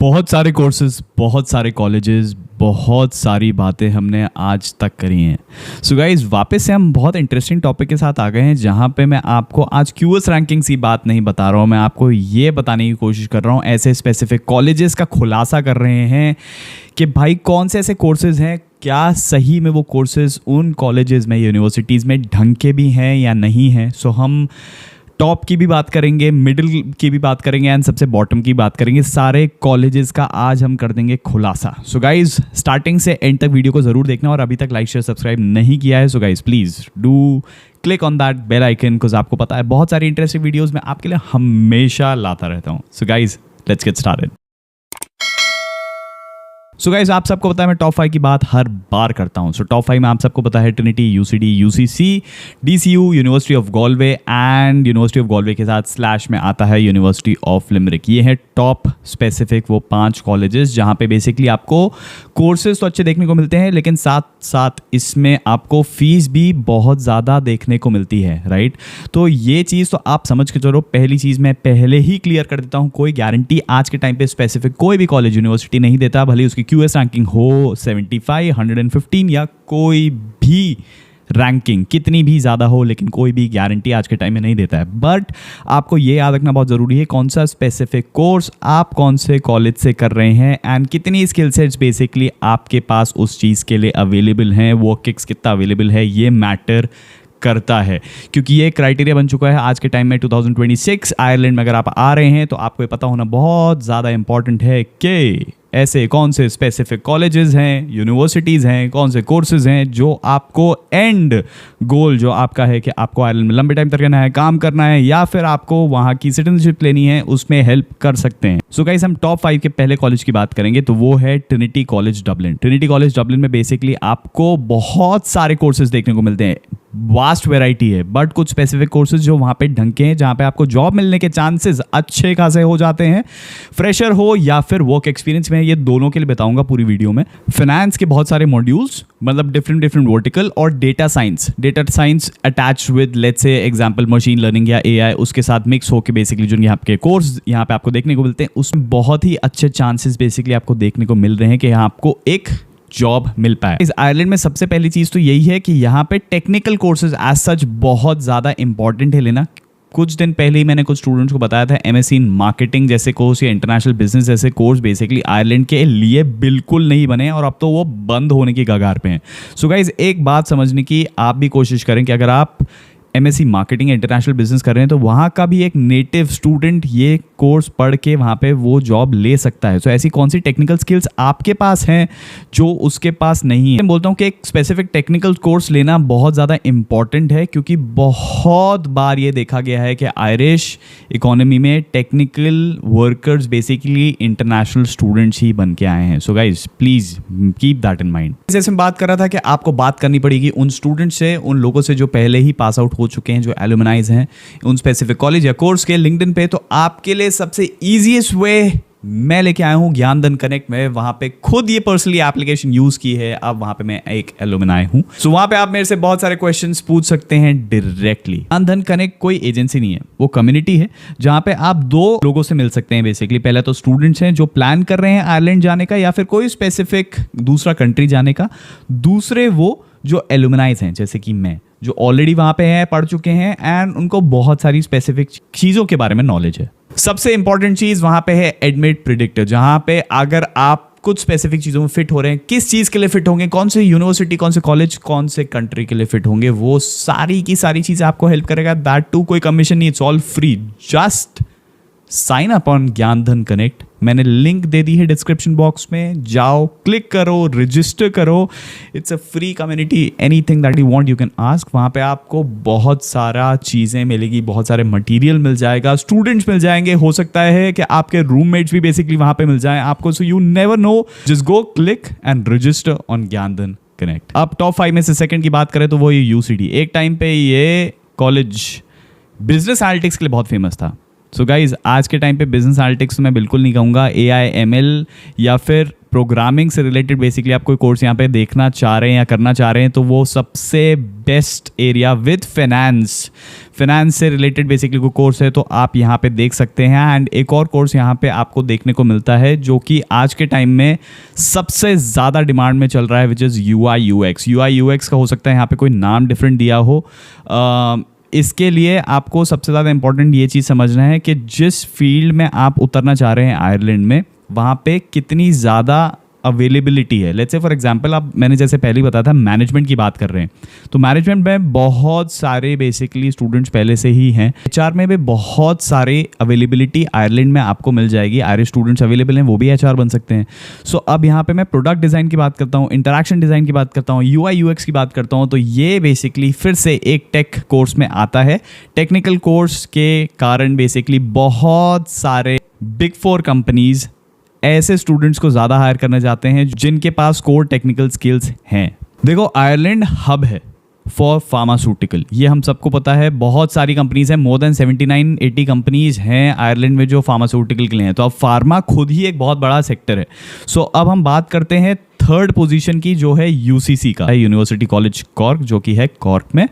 बहुत सारे कोर्सेज, बहुत सारे कॉलेजेस, बहुत सारी बातें हमने आज तक करी हैं। सो गाइज, वापस से हम बहुत इंटरेस्टिंग टॉपिक के साथ आ गए हैं, जहाँ पे मैं आपको आज क्यूएस रैंकिंग्स की बात नहीं बता रहा हूँ। मैं आपको ये बताने की कोशिश कर रहा हूँ, ऐसे स्पेसिफिक कॉलेजेस का खुलासा कर रहे हैं कि भाई कौन से ऐसे कोर्सेज हैं, क्या सही में वो कोर्सेज उन कॉलेजेस में, यूनिवर्सिटीज़ में ढंग के भी हैं या नहीं हैं। सो हम टॉप की भी बात करेंगे, मिडिल की भी बात करेंगे एंड सबसे बॉटम की बात करेंगे। सारे कॉलेजेस का आज हम कर देंगे खुलासा। सो गाइज, स्टार्टिंग से एंड तक वीडियो को ज़रूर देखना, और अभी तक लाइक शेयर सब्सक्राइब नहीं किया है so guys please do click on that bell icon, because आपको पता है बहुत सारी इंटरेस्टिंग वीडियोज़ मैं आपके लिए हमेशा लाता रहता हूँ। So guys, let's get started. So guys, आप सबको पता है मैं टॉप 5 की बात हर बार करता हूं। सो टॉप 5 में आप सबको पता है Trinity, UCD, UCC, DCU, university of Galway and university of Galway के साथ स्लैश में आता है यूनिवर्सिटी ऑफ लिमरिक। ये है टॉप स्पेसिफिक वो 5 कॉलेजेस जहां पे बेसिकली आपको कोर्सेज तो अच्छे देखने को मिलते हैं, लेकिन साथ साथ इसमें आपको फीस भी बहुत ज़्यादा देखने को मिलती है, राइट। तो ये चीज़ तो आप समझ के चलो। पहली चीज़ मैं पहले ही क्लियर कर देता हूँ, कोई गारंटी आज के टाइम पे स्पेसिफिक कोई भी कॉलेज यूनिवर्सिटी नहीं देता, भले उसकी क्यूएस रैंकिंग हो 75, 115 या कोई भी रैंकिंग कितनी भी ज़्यादा हो, लेकिन कोई भी गारंटी आज के टाइम में नहीं देता है। बट आपको ये याद रखना बहुत ज़रूरी है कौन सा स्पेसिफिक कोर्स आप कौन से कॉलेज से कर रहे हैं एंड कितनी स्किल सेट्स बेसिकली आपके पास उस चीज़ के लिए अवेलेबल हैं, वर्क किक्स कितना अवेलेबल है, ये मैटर करता है। क्योंकि ये क्राइटेरिया बन चुका है आज के टाइम में 2026 आयरलैंड में अगर आप आ रहे हैं तो आपको ये पता होना बहुत ज़्यादा इंपॉर्टेंट है कि ऐसे कौन से स्पेसिफिक कॉलेजेस हैं, यूनिवर्सिटीज़ हैं, कौन से कोर्सेज हैं जो आपको एंड गोल जो आपका है कि आपको आयरलैंड में लंबे टाइम तक रहना है, काम करना है, या फिर आपको वहाँ की सिटीजनशिप लेनी है, उसमें हेल्प कर सकते हैं। सो गाइस, हम टॉप 5 के पहले कॉलेज की बात करेंगे तो वो है Trinity college Dublin. Trinity college Dublin में बेसिकली आपको बहुत सारे कोर्सेज देखने को मिलते हैं, वास्ट वेराइटी है, बट कुछ स्पेसिफिक कोर्सेज जो वहाँ पे ढंग के हैं, जहाँ पे आपको जॉब मिलने के चांसेस अच्छे खासे हो जाते हैं, फ्रेशर हो या फिर वर्क एक्सपीरियंस में, ये दोनों के लिए बताऊंगा पूरी वीडियो में। फाइनेंस के बहुत सारे मॉड्यूल्स, मतलब डिफरेंट वर्टिकल, और data science attach with let's say example machine learning या एआई, उसके साथ मिक्स होकर बेसिकली जो यहाँ के कोर्स यहाँ पे आपको देखने को मिलते हैं, उसमें बहुत ही अच्छे चांसेस बेसिकली आपको देखने को मिल रहे हैं कि यहाँ आपको एक जॉब मिल पाए। इस आयरलैंड में सबसे पहली चीज तो यही है कि यहाँ पे टेक्निकल कोर्सेज एज सच बहुत ज्यादा इंपॉर्टेंट है लेना। कुछ दिन पहले ही मैंने कुछ स्टूडेंट्स को बताया था एमएससी इन मार्केटिंग जैसे कोर्स या इंटरनेशनल बिजनेस जैसे कोर्स बेसिकली आयरलैंड के लिए बिल्कुल नहीं बने, और अब तो वो बंद होने की कगार पे हैं। सो गाइज, एक बात समझने की आप भी कोशिश करें कि अगर आप एमएससी मार्केटिंग इंटरनेशनल बिजनेस कर रहे हैं तो वहाँ का भी एक नेटिव स्टूडेंट ये कोर्स पढ़ के वहाँ पे वो जॉब ले सकता है। सो ऐसी कौन सी टेक्निकल स्किल्स आपके पास हैं जो उसके पास नहीं है। मैं बोलता हूँ कि एक स्पेसिफिक टेक्निकल कोर्स लेना बहुत ज़्यादा इंपॉर्टेंट है, क्योंकि बहुत बार ये देखा गया है कि आयरिश इकोनॉमी में technical workers basically international students ही बन के आए हैं। So guys, please keep that in mind. जैसे मैं बात कर रहा था कि आपको बात करनी पड़ेगी उन स्टूडेंट्स से, उन लोगों से जो पहले ही पास आउट हो चुके हैं, जो एलुमनाइज हैं उन स्पेसिफिक कॉलेज या कोर्स के लिंक्डइन पे। तो आपके लिए सबसे इजीएस्ट वे मैं लेके आया हूं ज्ञानधन कनेक्ट में। वहां पे खुद ये पर्सनली एप्लीकेशन यूज की है, अब वहां पे मैं एक एलुमनाई हूं। सो वहां पे आप मेरे से बहुत सारे क्वेश्चंस पूछ सकते हैं डायरेक्टली। ज्ञानधन कनेक्ट कोई एजेंसी नहीं है, वो कम्युनिटी है जहां पे आप 2 लोगों से मिल सकते हैं बेसिकली। पहला तो स्टूडेंट्स हैं जो प्लान कर रहे हैं आयरलैंड जाने का या फिर कोई स्पेसिफिक दूसरा कंट्री जाने का। दूसरे वो जो एलुमनाइज हैं जैसे कि मैं, जो ऑलरेडी वहां पे हैं, पढ़ चुके हैं एंड उनको बहुत सारी स्पेसिफिक चीजों के बारे में नॉलेज है। सबसे इंपॉर्टेंट चीज वहां पे है एडमिट प्रिडिक्टर, जहां पे अगर आप कुछ स्पेसिफिक चीजों में फिट हो रहे हैं, किस चीज के लिए फिट होंगे, कौन से यूनिवर्सिटी, कौन से कॉलेज, कौन से कंट्री के लिए फिट होंगे, वो सारी की सारी चीजें आपको हेल्प करेगा। दैट टू कोई कमीशन नहीं, it's all free. Just sign up on Gyandhan connect. मैंने लिंक दे दी है डिस्क्रिप्शन बॉक्स में, जाओ क्लिक करो, रजिस्टर करो। It's a free community, anything that you want you can ask. वहाँ पे आपको बहुत सारा चीज़ें मिलेगी, बहुत सारे मटेरियल मिल जाएगा, स्टूडेंट्स मिल जाएंगे, हो सकता है कि आपके रूममेट्स भी बेसिकली वहाँ पे मिल जाएं आपको। So you never know, just go click and register on Gyandhan connect. अब टॉप 5 में से सेकंड की बात करें तो वो ये यूसीडी। एक टाइम पे ये कॉलेज बिजनेस एनालिटिक्स के लिए बहुत फेमस था। सो गाइज आज के टाइम पे बिजनेस एनालिटिक्स मैं बिल्कुल नहीं कहूँगा, AI ML या फिर प्रोग्रामिंग से रिलेटेड बेसिकली आप कोई कोर्स यहाँ पे देखना चाह रहे हैं या करना चाह रहे हैं तो वो सबसे बेस्ट एरिया विद फाइनेंस से रिलेटेड बेसिकली कोई कोर्स है तो आप यहाँ पे देख सकते हैं। एंड एक और कोर्स यहाँ पे आपको देखने को मिलता है जो कि आज के टाइम में सबसे ज़्यादा डिमांड में चल रहा है, विच इज़ UI UX का हो सकता है यहाँ पे कोई नाम डिफरेंट दिया हो। इसके लिए आपको सबसे ज़्यादा इंपॉर्टेंट ये चीज़ समझना है कि जिस फील्ड में आप उतरना चाह रहे हैं आयरलैंड में, वहाँ पे कितनी ज़्यादा अवेलेबिलिटी है। लेट्स से फॉर एग्जांपल आप, मैंने जैसे पहले ही बताया था, मैनेजमेंट की बात कर रहे हैं तो मैनेजमेंट में बहुत सारे बेसिकली स्टूडेंट्स पहले से ही हैं। HR में भी बहुत सारे अवेलेबिलिटी आयरलैंड में आपको मिल जाएगी, आयरिश स्टूडेंट्स अवेलेबल हैं, वो भी HR बन सकते हैं। सो अब यहाँ पे मैं प्रोडक्ट डिज़ाइन की बात करता हूँ, इंटरैक्शन डिज़ाइन की बात करता हूँ, UI UX की बात करता हूँ, तो ये बेसिकली फिर से एक टेक कोर्स में आता है। टेक्निकल कोर्स के कारण बेसिकली बहुत सारे बिग 4 कंपनीज ऐसे स्टूडेंट्स को ज़्यादा हायर करना चाहते हैं जिनके पास कोर टेक्निकल स्किल्स हैं। देखो, आयरलैंड हब है फॉर फार्मास्यूटिकल, ये हम सबको पता है। बहुत सारी कंपनीज हैं, मोर देन 79-80 कंपनीज हैं आयरलैंड में जो फार्मास्यूटिकल के लिए हैं। तो अब फार्मा खुद ही एक बहुत बड़ा सेक्टर है। सो अब हम बात करते हैं थर्ड पोजीशन की, जो है UCC का, यूनिवर्सिटी कॉलेज कॉर्क, जो कि है कॉर्क में।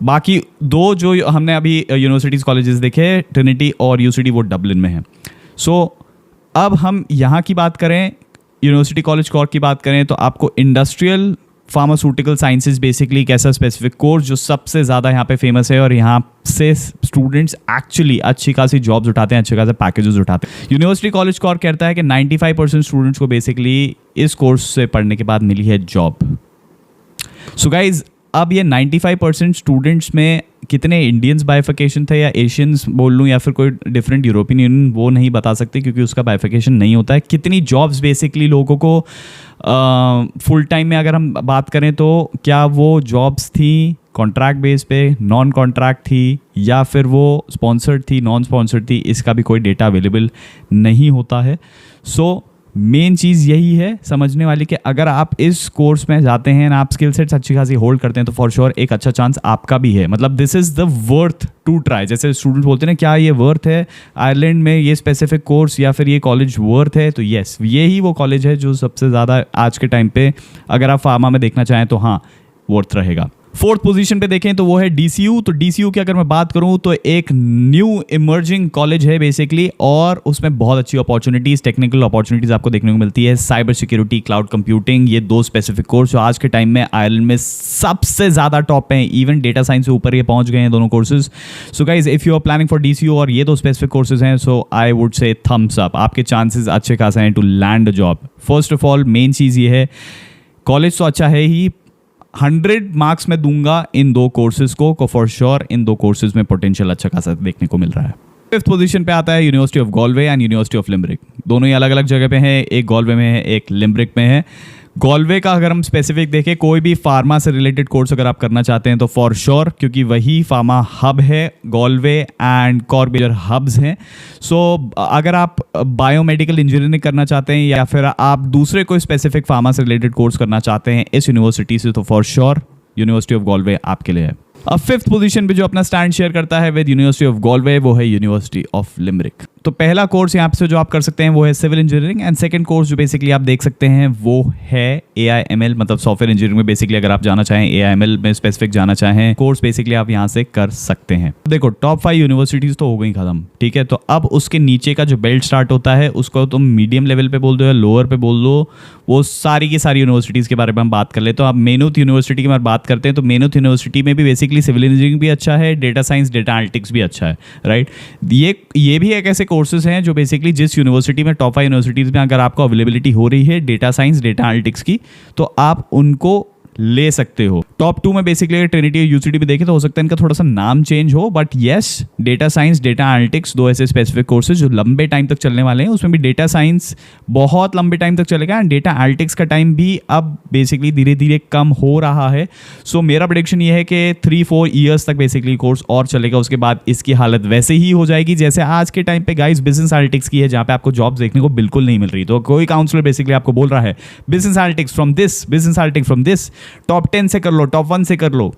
बाकी दो जो हमने अभी यूनिवर्सिटीज़ कॉलेजेस देखे, ट्रिनिटी और UCD, वो डबलिन में है। सो अब हम यहाँ की बात करें, यूनिवर्सिटी कॉलेज कॉर्क की बात करें, तो आपको इंडस्ट्रियल फार्मास्यूटिकल साइंसेज बेसिकली एक ऐसा स्पेसिफिक कोर्स जो सबसे ज़्यादा यहाँ पे फेमस है और यहाँ से स्टूडेंट्स एक्चुअली अच्छी खासी जॉब्स उठाते हैं, अच्छे खासे पैकेजेस उठाते हैं। यूनिवर्सिटी कॉलेज कॉर्क कहता है कि 95% स्टूडेंट्स को बेसिकली इस कोर्स से पढ़ने के बाद मिली है जॉब। सो गाइज, अब ये 95% स्टूडेंट्स में कितने इंडियंस बाइफिकेशन थे या एशियंस बोल लूँ या फिर कोई डिफरेंट यूरोपियन यूनियन, वो नहीं बता सकते क्योंकि उसका बाइफिकेशन नहीं होता है। कितनी जॉब्स बेसिकली लोगों को फुल टाइम में अगर हम बात करें तो क्या वो जॉब्स थी कॉन्ट्रैक्ट बेस पे, नॉन कॉन्ट्रैक्ट थी, या फिर वो स्पॉन्सर्ड थी, नॉन स्पॉन्सर्ड थी, इसका भी कोई डेटा अवेलेबल नहीं होता है। सो मेन चीज़ यही है समझने वाली कि अगर आप इस कोर्स में जाते हैं ना, आप स्किल सेट्स अच्छी खासी होल्ड करते हैं तो फॉर श्योर एक अच्छा चांस आपका भी है। मतलब this is the worth to try. जैसे स्टूडेंट बोलते हैं क्या ये वर्थ है आयरलैंड में ये स्पेसिफिक कोर्स या फिर ये कॉलेज वर्थ है, तो येस, ये ही वो कॉलेज है जो सबसे ज़्यादा आज के टाइम पे अगर आप फार्मा में देखना चाहें तो हाँ वर्थ रहेगा। फोर्थ पोजीशन पे देखें तो वो है DCU। तो DCU की अगर मैं बात करूं तो एक न्यू इमर्जिंग कॉलेज है बेसिकली, और उसमें बहुत अच्छी अपॉर्चुनिटीज़, टेक्निकल अपॉर्चुनिटीज़ आपको देखने को मिलती है। साइबर सिक्योरिटी, क्लाउड कंप्यूटिंग, ये दो स्पेसिफिक कोर्स जो आज के टाइम में आयरलैंड में सबसे ज़्यादा टॉप हैं। इवन डेटा साइंस से ऊपर ये पहुंच गए हैं दोनों courses. So guys, if you are planning for DCU और ये दो स्पेसिफिक कोर्सेज हैं, so I would say thumbs up, आपके चांसेस अच्छे खासे हैं to land a job. First of all main चीज़ ये है, कॉलेज तो अच्छा है ही, 100 मार्क्स में दूंगा इन दो कोर्सेज को फॉर श्योर। इन दो कोर्सेज में पोटेंशियल अच्छा खासा देखने को मिल रहा है। फिफ्थ पोजीशन पे आता है university of Galway and university of Limerick. दोनों ही अलग अलग जगह पे हैं, एक गॉलवे में है, एक लिम्बरिक में है। गॉलवे का अगर हम स्पेसिफिक देखें, कोई भी फार्मा से रिलेटेड कोर्स अगर आप करना चाहते हैं तो फॉर श्योर, क्योंकि वही फार्मा हब है, Galway and Cork major hubs हैं। सो अगर आप बायोमेडिकल इंजीनियरिंग करना चाहते हैं या फिर आप दूसरे कोई स्पेसिफिक फार्मा से रिलेटेड कोर्स करना चाहते हैं इस यूनिवर्सिटी से, तो for sure university of Galway आपके लिए है। अब फिफ्थ पोजीशन पे जो अपना स्टैंड शेयर करता है विद यूनिवर्सिटी ऑफ गॉलवे, वो है यूनिवर्सिटी ऑफ लिम्बरिक। तो पहला कोर्स यहाँ से जो आप कर सकते हैं वो है civil engineering, and second course जो बेसिकली आप देख सकते हैं वो है AI/ML, मतलब सॉफ्टवेयर इंजीनियरिंग में बेसिकली अगर आप जाना चाहें, AI/ML में स्पेसिफिक जाना चाहें, कोर्स बेसिकली आप यहाँ से कर सकते हैं। देखो, टॉप 5 यूनिवर्सिटीज़ तो हो गई खत्म, ठीक है। तो अब उसके नीचे का जो बेल्ट स्टार्ट होता है उसको तुम मीडियम लेवल पे बोल दो या लोअर पे बोल दो, वो सारी की सारी यूनिवर्सिटीज़ के बारे में हम बात कर ले। तो आप मेनूथ यूनिवर्सिटी की बात करते हैं तो मेनूथ यूनिवर्सिटी में भी बेसिकली सिविल इंजीनियरिंग भी अच्छा है, डेटा साइंस, डेटा एनालिटिक्स भी अच्छा है, राइट। ये भी एक ऐसे कोर्सेज हैं जो बेसिकली जिस यूनिवर्सिटी में टॉप 5 यूनिवर्सिटीज़ में अगर आपको अवेलेबिलिटी हो रही है डेटा साइंस, डेटा एनालिटिक्स की, तो आप उनको ले सकते हो। टॉप 2 में बेसिकली अगर ट्रिनिटी और UCD भी देखें तो हो सकता है इनका थोड़ा सा नाम चेंज हो, but yes, data science, data analytics, दो ऐसे स्पेसिफिक कोर्सेज जो लंबे टाइम तक चलने वाले हैं। उसमें भी डेटा साइंस बहुत लंबे टाइम तक चलेगा एंड डेटा एनालिटिक्स का टाइम भी अब बेसिकली धीरे धीरे कम हो रहा है। सो मेरा प्रेडिक्शन ये है कि 3-4 ईयर्स तक बेसिकली कोर्स और चलेगा, उसके बाद इसकी हालत वैसे ही हो जाएगी जैसे आज के टाइम पे गाइस बिजनेस एनालिटिक्स की है, जहाँ पे आपको जॉब्स देखने को बिल्कुल नहीं मिल रही। तो कोई काउंसलर बेसिकली आपको बोल रहा है business analytics from this, business analytics from this, top 10 से कर लो, टॉप 1 से कर लो,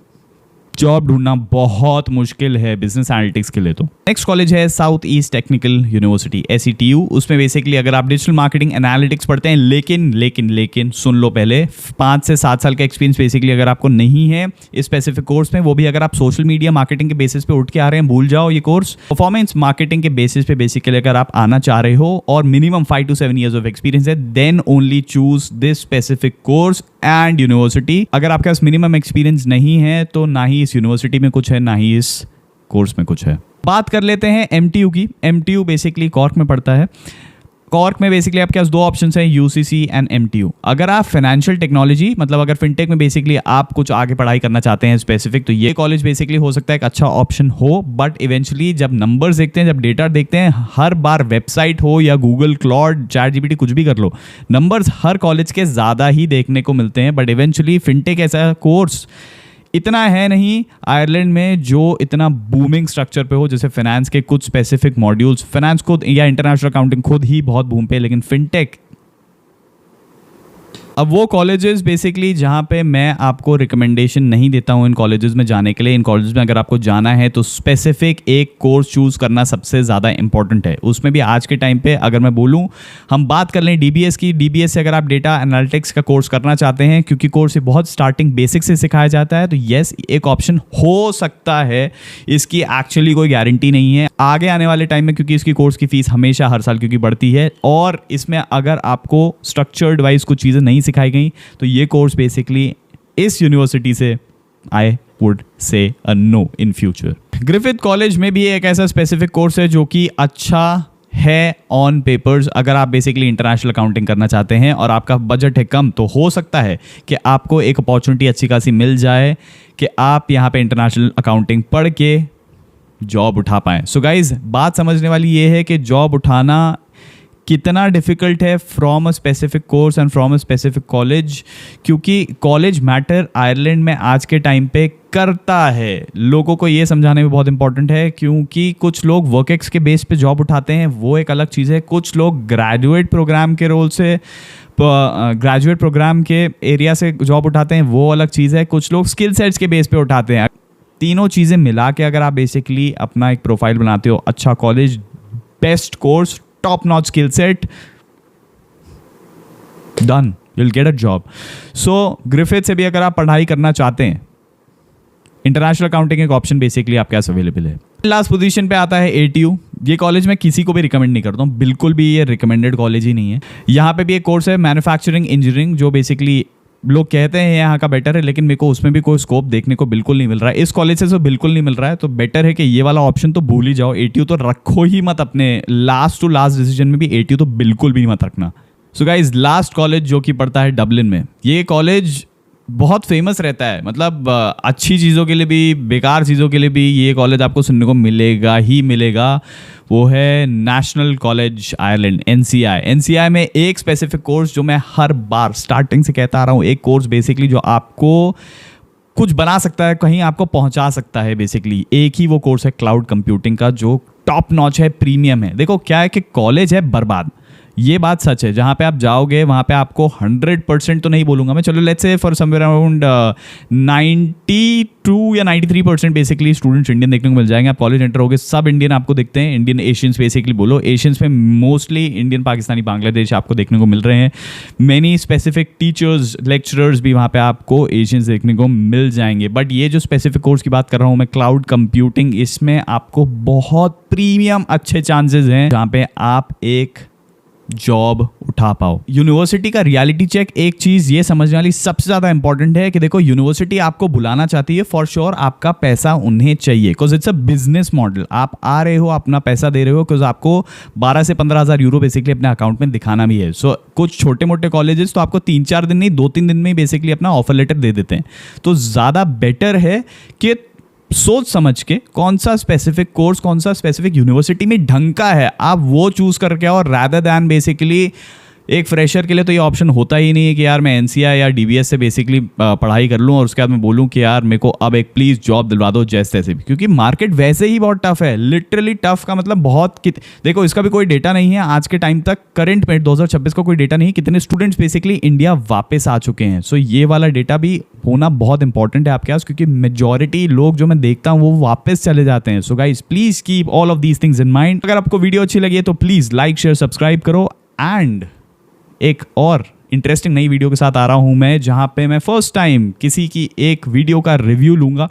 जॉब ढूंढना बहुत मुश्किल है बिजनेस एनालिटिक्स के लिए। तो नेक्स्ट कॉलेज है south east technical university SETU। उसमें बेसिकली अगर आप डिजिटल मार्केटिंग एनालिटिक्स पढ़ते हैं, लेकिन सुन लो पहले, 5 से 7 साल का एक्सपीरियंस बेसिकली अगर आपको नहीं है इस स्पेसिफिक कोर्स में, वो भी अगर आप सोशल मीडिया मार्केटिंग के बेसिस पे उठ के आ रहे हैं, भूल जाओ ये कोर्स। परफॉर्मेंस मार्केटिंग के बेसिस पे बेसिकली अगर आप आना चाह रहे हो और minimum 5 to 7 years of experience है, then only choose this specific course and university. अगर आपके पास मिनिमम एक्सपीरियंस नहीं है तो ना ही इस यूनिवर्सिटी में कुछ है, ना ही इस कोर्स में कुछ है। बात कर लेते हैं MTU की। MTU बेसिकली कॉर्क में पड़ता है। कॉर्क में बेसिकली आपके पास 2 ऑप्शंस हैं, UCC एंड MTU। अगर आप फाइनेंशियल टेक्नोलॉजी, मतलब अगर फिनटेक में बेसिकली आप कुछ आगे पढ़ाई करना चाहते हैं स्पेसिफिक, तो ये कॉलेज बेसिकली हो सकता है एक अच्छा ऑप्शन हो। बट इवेंचुअली जब नंबर्स देखते हैं, जब डेटा देखते हैं, हर बार वेबसाइट हो या गूगल, क्लॉड, ChatGPT, कुछ भी कर लो, नंबर्स हर कॉलेज के ज़्यादा ही देखने को मिलते हैं। बट इवेंचुअली फिनटेक ऐसा कोर्स इतना है नहीं आयरलैंड में जो इतना बूमिंग स्ट्रक्चर पे हो, जैसे फाइनेंस के कुछ स्पेसिफिक मॉड्यूल्स, फाइनेंस खुद या इंटरनेशनल अकाउंटिंग खुद ही बहुत बूम पे, लेकिन फिनटेक। अब वो कॉलेजेस बेसिकली जहाँ पे मैं आपको रिकमेंडेशन नहीं देता हूँ इन कॉलेजेस में जाने के लिए। इन कॉलेजेस में अगर आपको जाना है तो स्पेसिफिक एक कोर्स चूज़ करना सबसे ज़्यादा इंपॉर्टेंट है। उसमें भी आज के टाइम पे अगर मैं बोलूँ, हम बात कर लें DBS की। DBS से अगर आप डेटा एनालिटिक्स का कोर्स करना चाहते हैं, क्योंकि कोर्स बहुत स्टार्टिंग बेसिक से सिखाया जाता है, तो येस एक ऑप्शन हो सकता है। इसकी एक्चुअली कोई गारंटी नहीं है आगे आने वाले टाइम में, क्योंकि इसकी कोर्स की फीस हमेशा हर साल क्योंकि बढ़ती है, और इसमें अगर आपको स्ट्रक्चर्ड वाइज कुछ चीज़ें नहीं सिखाई गई तो ये कोर्स बेसिकली इस यूनिवर्सिटी से आई वुड से a no in future. Griffith college में भी एक ऐसा स्पेसिफिक कोर्स है जो कि अच्छा है ऑन पेपर्स। अगर आप बेसिकली इंटरनेशनल अकाउंटिंग करना चाहते हैं और आपका बजट है कम, तो हो सकता है कि आपको एक अपॉर्चुनिटी अच्छी खासी मिल जाए कि आप यहाँ पे इंटरनेशनल अकाउंटिंग पढ़ के जॉब उठा पाएँ। सो गाइज, बात समझने वाली ये है कि जॉब उठाना कितना डिफ़िकल्ट है from a specific course and from a specific college, क्योंकि कॉलेज मैटर आयरलैंड में आज के टाइम पे करता है। लोगों को ये समझाने में बहुत इंपॉर्टेंट है, क्योंकि कुछ लोग वर्कएक्स के बेस पे जॉब उठाते हैं, वो एक अलग चीज़ है। कुछ लोग ग्रेजुएट प्रोग्राम के रोल से, ग्रेजुएट प्रोग्राम के एरिया से जॉब उठाते हैं, वो अलग चीज़ है। कुछ लोग स्किल सेट्स के बेस पे उठाते हैं। तीनों चीज़ें मिला के अगर आप बेसिकली अपना एक प्रोफाइल बनाते हो, अच्छा college, best course, top notch skill set, done, you'll get a job. So Griffith से भी अगर आप पढ़ाई करना चाहते हैं, इंटरनेशनल अकाउंटिंग एक ऑप्शन बेसिकली आपके पास अवेलेबल है। लास्ट पोजीशन पे आता है ATU। ये कॉलेज मैं किसी को भी रिकमेंड नहीं करता हूँ, बिल्कुल भी ये रिकमेंडेड कॉलेज ही नहीं है। यहाँ पे भी एक कोर्स है मैन्युफैक्चरिंग इंजीनियरिंग, जो बेसिकली लोग कहते हैं यहाँ का बेटर है, लेकिन मेरे को उसमें भी कोई स्कोप देखने को बिल्कुल नहीं मिल रहा है। इस कॉलेज से तो बिल्कुल नहीं मिल रहा है, तो बेटर है कि ये वाला ऑप्शन तो भूल ही जाओ। ATU तो रखो ही मत अपने लास्ट टू लास्ट डिसीजन में भी, ATU तो बिल्कुल भी मत रखना। सो गाइज, लास्ट कॉलेज जो कि पड़ता है डबलिन में। ये कॉलेज बहुत फेमस रहता है, मतलब अच्छी चीज़ों के लिए भी, बेकार चीज़ों के लिए भी ये कॉलेज आपको सुनने को मिलेगा ही मिलेगा। वो है national college Ireland, NCI। NCI में एक स्पेसिफिक कोर्स जो मैं हर बार स्टार्टिंग से कहता आ रहा हूँ, एक कोर्स बेसिकली जो आपको कुछ बना सकता है, कहीं आपको पहुँचा सकता है। बेसिकली एक ही वो कोर्स है क्लाउड कंप्यूटिंग का, जो टॉप नॉच है, प्रीमियम है। देखो क्या है कि कॉलेज है बर्बाद, ये बात सच है। जहाँ पे आप जाओगे वहाँ पे आपको 100% तो नहीं बोलूँगा मैं, चलो let's say for somewhere around 92 या 93% बेसिकली स्टूडेंट्स इंडियन देखने को मिल जाएंगे। आप कॉलेज एंटर होगे, सब इंडियन आपको दिखते हैं। इंडियन एशियंस बेसिकली बोलो, एशियंस में मोस्टली इंडियन, पाकिस्तानी, बांग्लादेश आपको देखने को मिल रहे हैं। मैनी स्पेसिफिक टीचर्स, लेक्चरर्स भी वहाँ पे आपको एशियंस देखने को मिल जाएंगे। बट ये जो स्पेसिफिक कोर्स की बात कर रहा हूँ मैं, क्लाउड कंप्यूटिंग, इसमें आपको बहुत प्रीमियम अच्छे चांसेस हैं जहाँ पे आप एक जॉब उठा पाओ। यूनिवर्सिटी का रियलिटी चेक, एक चीज ये समझने वाली सबसे ज्यादा इंपॉर्टेंट है कि देखो यूनिवर्सिटी आपको बुलाना चाहती है, फॉर श्योर आपका पैसा उन्हें चाहिए, because it's a business model. आप आ रहे हो, अपना पैसा दे रहे हो, बिकॉज आपको 12 से 15,000 यूरो बेसिकली अपने अकाउंट में दिखाना भी है। सो कुछ छोटे मोटे कॉलेजेस तो आपको 3-4 दिन नहीं, 2-3 दिन में ही बेसिकली अपना ऑफर लेटर दे देते हैं। तो ज्यादा बेटर है कि सोच समझ के कौन सा स्पेसिफिक कोर्स, कौन सा स्पेसिफिक यूनिवर्सिटी में ढंग का है, आप वो चूज करके आओ, रादर दैन बेसिकली एक फ्रेशर के लिए तो ये ऑप्शन होता ही नहीं है कि यार मैं एनसीआई या डीबीएस से बेसिकली पढ़ाई कर लूँ और उसके बाद मैं बोलूँ कि यार मेरे को अब एक प्लीज़ जॉब दिलवा दो जैसे तैसे भी, क्योंकि मार्केट वैसे ही बहुत टफ है, लिटरली टफ का मतलब बहुत देखो इसका भी कोई डेटा नहीं है आज के टाइम तक, करंट में 2026 का कोई डेटा नहीं, कितने स्टूडेंट्स बेसिकली इंडिया वापस आ चुके हैं। सो ये वाला डेटा भी होना बहुत इंपॉर्टेंट है आपके पास, क्योंकि मेजॉरिटी लोग जो मैं देखता हूँ वो वापस चले जाते हैं। So guys please keep all of these things in mind. अगर आपको वीडियो अच्छी लगी है तो प्लीज लाइक शेयर सब्सक्राइब करो, एंड एक और इंटरेस्टिंग नई वीडियो के साथ आ रहा हूं मैं, जहां पे मैं फर्स्ट टाइम किसी की एक वीडियो का रिव्यू लूंगा,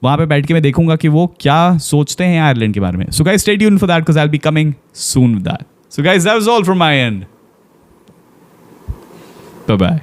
वहां पे बैठ के मैं देखूंगा कि वो क्या सोचते हैं आयरलैंड के बारे में। So guys stay tuned for that because I will be coming soon with that. So guys that was all from my end, bye bye.